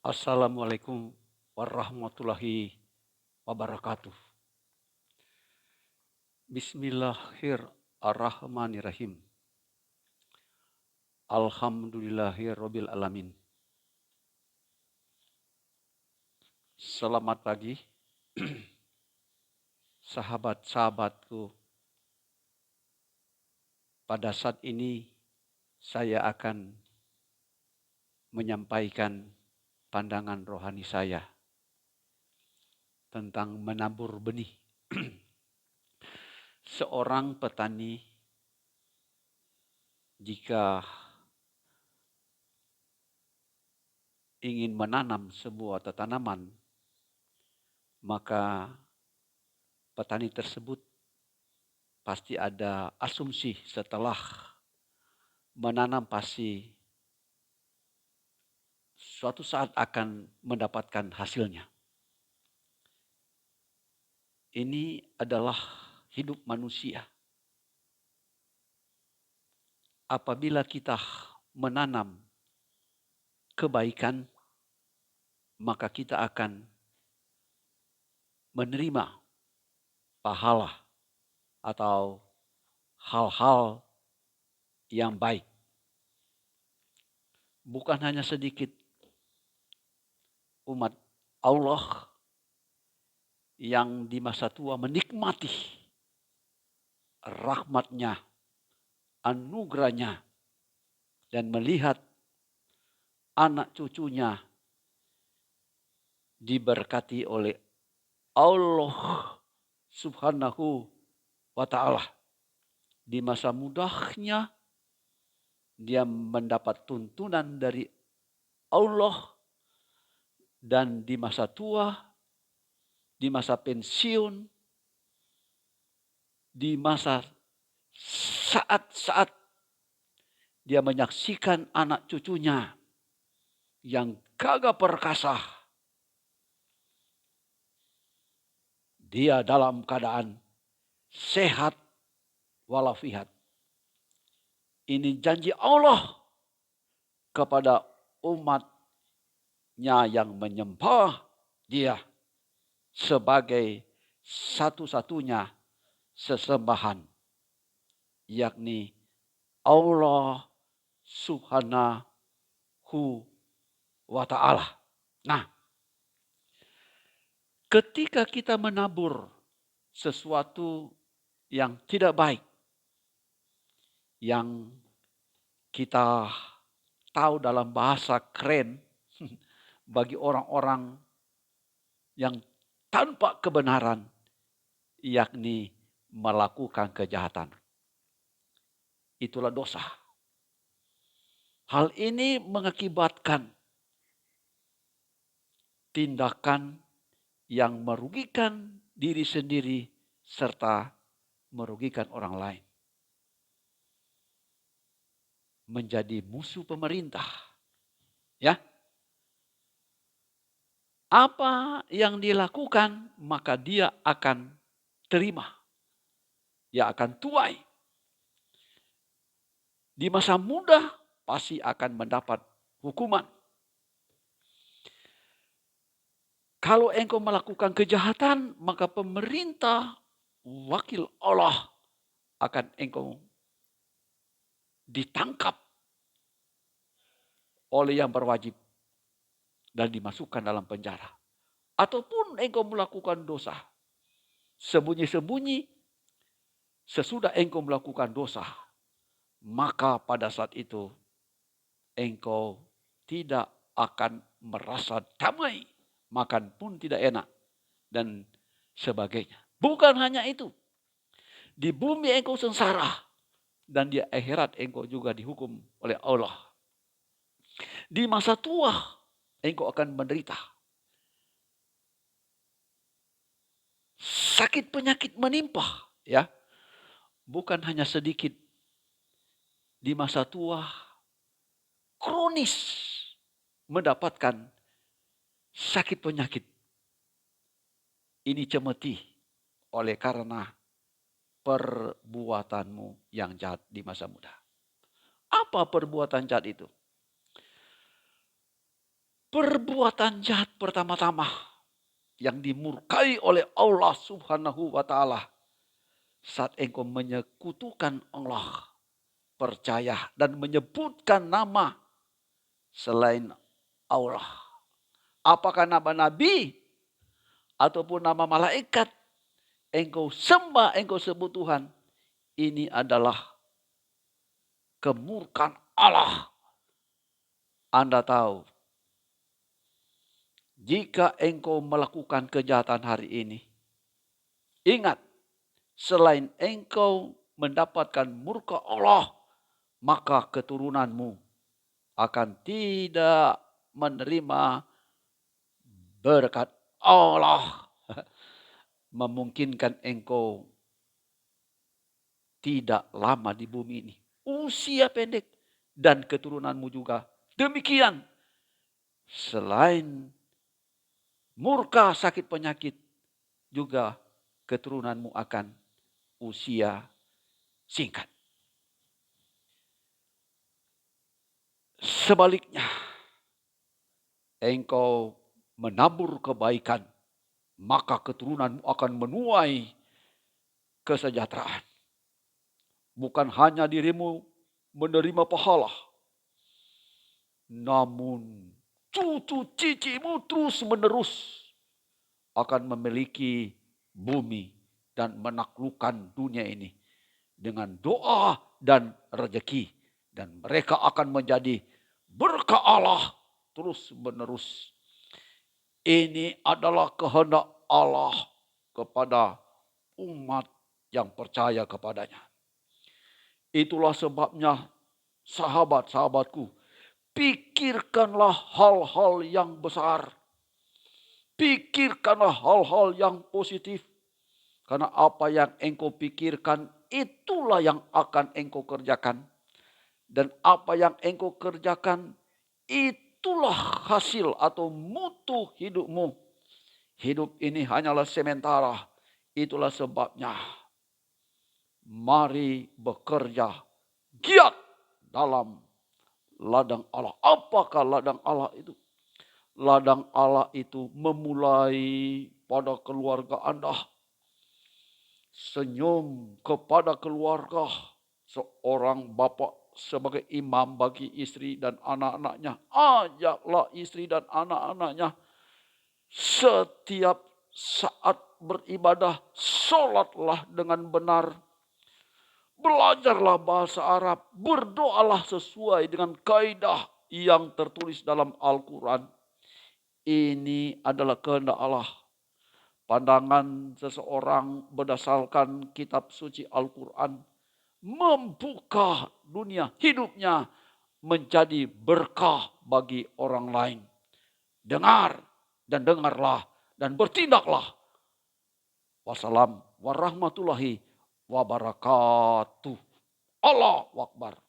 Assalamualaikum warahmatullahi wabarakatuh. Bismillahirrahmanirrahim. Alhamdulillahirabbil alamin. Selamat pagi, sahabat-sahabatku. Pada saat ini saya akan menyampaikan pandangan rohani saya tentang menabur benih. Seorang petani jika ingin menanam sebuah tanaman, maka petani tersebut pasti ada asumsi setelah menanam pasti suatu saat akan mendapatkan hasilnya. Ini adalah hidup manusia. Apabila kita menanam kebaikan, maka kita akan menerima pahala atau hal-hal yang baik. Bukan hanya sedikit umat Allah yang di masa tua menikmati rahmatnya, anugerahnya, dan melihat anak cucunya diberkati oleh Allah Subhanahu wa ta'ala. Di masa mudanya dia mendapat tuntunan dari Allah, dan di masa tua, di masa pensiun, di masa saat-saat dia menyaksikan anak cucunya yang gagah perkasa, dia dalam keadaan sehat walafiat. Ini janji Allah kepada umatnya yang menyembah dia sebagai satu-satunya sesembahan, yakni Allah Subhanahu wa ta'ala. Nah, ketika kita menabur sesuatu yang tidak baik, yang kita tahu dalam bahasa keren bagi orang-orang yang tanpa kebenaran, yakni melakukan kejahatan. Itulah dosa. Hal ini mengakibatkan tindakan yang merugikan diri sendiri serta merugikan orang lain. Menjadi musuh pemerintah. Ya. Apa yang dilakukan maka dia akan terima. Dia akan tuai. Di masa muda pasti akan mendapat hukuman. Kalau engkau melakukan kejahatan, maka pemerintah wakil Allah akan engkau ditangkap oleh yang berwajib dan dimasukkan dalam penjara. Ataupun engkau melakukan dosa sembunyi-sembunyi, sesudah engkau melakukan dosa, maka pada saat itu engkau tidak akan merasa damai, makan pun tidak enak, dan sebagainya. Bukan hanya itu, di bumi engkau sengsara, dan di akhirat engkau juga dihukum oleh Allah. Di masa tua engkau akan menderita. Sakit penyakit menimpa, ya. Bukan hanya sedikit. Di masa tua kronis mendapatkan sakit penyakit. Ini cemeti oleh karena perbuatanmu yang jahat di masa muda. Apa perbuatan jahat itu? Perbuatan jahat pertama-tama yang dimurkai oleh Allah Subhanahu wa taala saat engkau menyekutukan Allah, percaya dan menyebutkan nama selain Allah. Apakah nama nabi ataupun nama malaikat engkau sembah, engkau sebut Tuhan, ini adalah kemurkaan Allah. Anda tahu, jika engkau melakukan kejahatan hari ini, ingat, selain engkau mendapatkan murka Allah, maka keturunanmu akan tidak menerima berkat Allah. Memungkinkan engkau tidak lama di bumi ini. Usia pendek dan keturunanmu juga demikian. Selain murka sakit penyakit, juga keturunanmu akan usia singkat. Sebaliknya, engkau menabur kebaikan, maka keturunanmu akan menuai kesejahteraan. Bukan hanya dirimu menerima pahala, namun cucu cicimu terus menerus akan memiliki bumi dan menaklukkan dunia ini dengan doa dan rezeki. Dan mereka akan menjadi berkah Allah terus menerus. Ini adalah kehendak Allah kepada umat yang percaya kepadanya. Itulah sebabnya sahabat-sahabatku, pikirkanlah hal-hal yang besar. Pikirkanlah hal-hal yang positif. Karena apa yang engkau pikirkan, itulah yang akan engkau kerjakan. Dan apa yang engkau kerjakan, itulah hasil atau mutu hidupmu. Hidup ini hanyalah sementara. Itulah sebabnya mari bekerja giat dalam ladang Allah. Apakah ladang Allah itu? Ladang Allah itu memulai pada keluarga Anda. Senyum kepada keluarga. Seorang bapak sebagai imam bagi istri dan anak-anaknya. Ajaklah istri dan anak-anaknya setiap saat beribadah, sholatlah dengan benar. Belajarlah bahasa Arab, berdoalah sesuai dengan kaidah yang tertulis dalam Al-Quran. Ini adalah kehendak Allah. Pandangan seseorang berdasarkan kitab suci Al-Quran membuka dunia hidupnya menjadi berkah bagi orang lain. Dengar dan dengarlah dan bertindaklah. Wassalam warahmatullahi wabarakatuh. Allahu Akbar.